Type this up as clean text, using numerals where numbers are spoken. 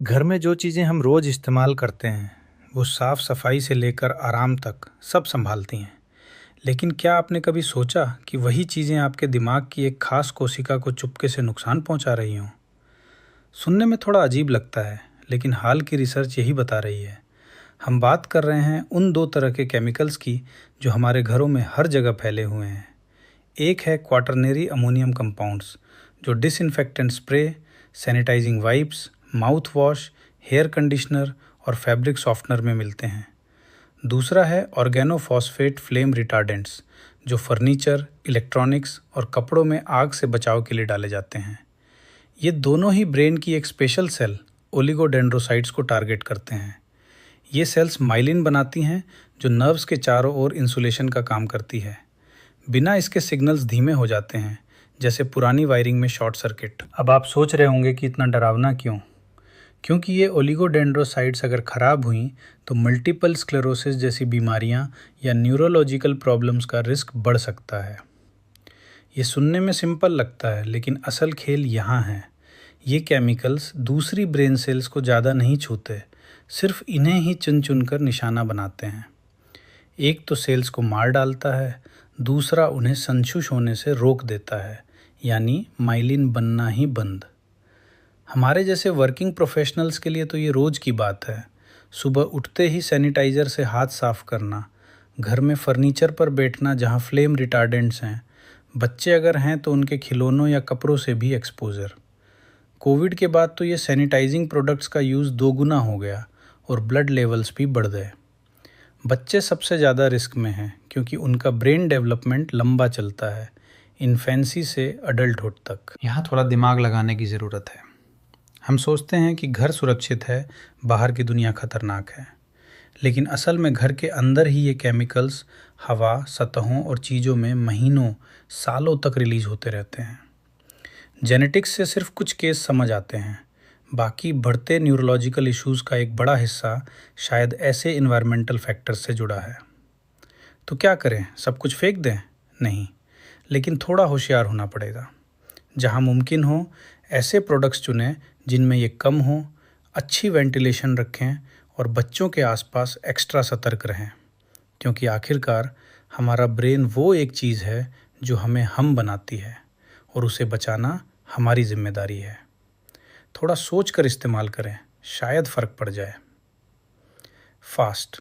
घर में जो चीज़ें हम रोज़ इस्तेमाल करते हैं, वो साफ़ सफाई से लेकर आराम तक सब संभालती हैं। लेकिन क्या आपने कभी सोचा कि वही चीज़ें आपके दिमाग की एक खास कोशिका को चुपके से नुकसान पहुंचा रही हों? सुनने में थोड़ा अजीब लगता है, लेकिन हाल की रिसर्च यही बता रही है। हम बात कर रहे हैं उन दो तरह के केमिकल्स की जो हमारे घरों में हर जगह फैले हुए हैं। एक है क्वाटरनरी अमोनियम कंपाउंड्स, जो disinfectant spray, sanitizing wipes, mouth wash, hair conditioner और फैब्रिक सॉफ्टनर में मिलते हैं। दूसरा है ऑर्गेनोफॉस्फेट फ्लेम रिटार्डेंट्स, जो फर्नीचर, इलेक्ट्रॉनिक्स और कपड़ों में आग से बचाव के लिए डाले जाते हैं। ये दोनों ही ब्रेन की एक स्पेशल सेल ओलिगोडेंड्रोसाइट्स को टारगेट करते हैं। ये सेल्स माइलिन बनाती हैं, जो नर्व्स के चारों ओर इंसुलेशन का काम करती है। बिना इसके सिग्नल्स धीमे हो जाते हैं, जैसे पुरानी वायरिंग में शॉर्ट सर्किट। अब आप सोच रहे होंगे कि इतना डरावना क्यों? क्योंकि ये ओलिगोडेंड्रोसाइट्स अगर ख़राब हुई तो मल्टीपल स्क्लेरोसिस जैसी बीमारियां या न्यूरोलॉजिकल प्रॉब्लम्स का रिस्क बढ़ सकता है। ये सुनने में सिंपल लगता है, लेकिन असल खेल यहाँ है। ये केमिकल्स दूसरी ब्रेन सेल्स को ज़्यादा नहीं छूते, सिर्फ इन्हें ही चुन चुन कर निशाना बनाते हैं। एक तो सेल्स को मार डालता है, दूसरा उन्हें संशुष होने से रोक देता है, यानी माइलिन बनना ही बंद। हमारे जैसे वर्किंग प्रोफेशनल्स के लिए तो ये रोज़ की बात है। सुबह उठते ही सैनिटाइज़र से हाथ साफ करना, घर में फर्नीचर पर बैठना जहाँ फ्लेम रिटार्डेंट्स हैं, बच्चे अगर हैं तो उनके खिलौनों या कपड़ों से भी एक्सपोजर। कोविड के बाद तो ये सैनिटाइजिंग प्रोडक्ट्स का यूज़ दोगुना हो गया और ब्लड लेवल्स भी बढ़ गए। बच्चे सबसे ज़्यादा रिस्क में हैं, क्योंकि उनका ब्रेन डेवलपमेंट लंबा चलता है, इन्फेंसी से अडल्टहुड तक। यहाँ थोड़ा दिमाग लगाने की ज़रूरत है। हम सोचते हैं कि घर सुरक्षित है, बाहर की दुनिया खतरनाक है, लेकिन असल में घर के अंदर ही ये केमिकल्स हवा, सतहों और चीज़ों में महीनों, सालों तक रिलीज होते रहते हैं। जेनेटिक्स से सिर्फ कुछ केस समझ आते हैं, बाकी बढ़ते न्यूरोलॉजिकल इश्यूज़ का एक बड़ा हिस्सा शायद ऐसे इन्वायरमेंटल फैक्टर्स से जुड़ा है। तो क्या करें, सब कुछ फेंक दें? नहीं, लेकिन थोड़ा होशियार होना पड़ेगा। जहाँ मुमकिन हो ऐसे प्रोडक्ट्स चुनें जिनमें ये कम हो, अच्छी वेंटिलेशन रखें और बच्चों के आसपास एक्स्ट्रा सतर्क रहें, क्योंकि आखिरकार हमारा ब्रेन वो एक चीज़ है जो हमें हम बनाती है और उसे बचाना हमारी जिम्मेदारी है। थोड़ा सोच कर इस्तेमाल करें, शायद फ़र्क पड़ जाए। फास्ट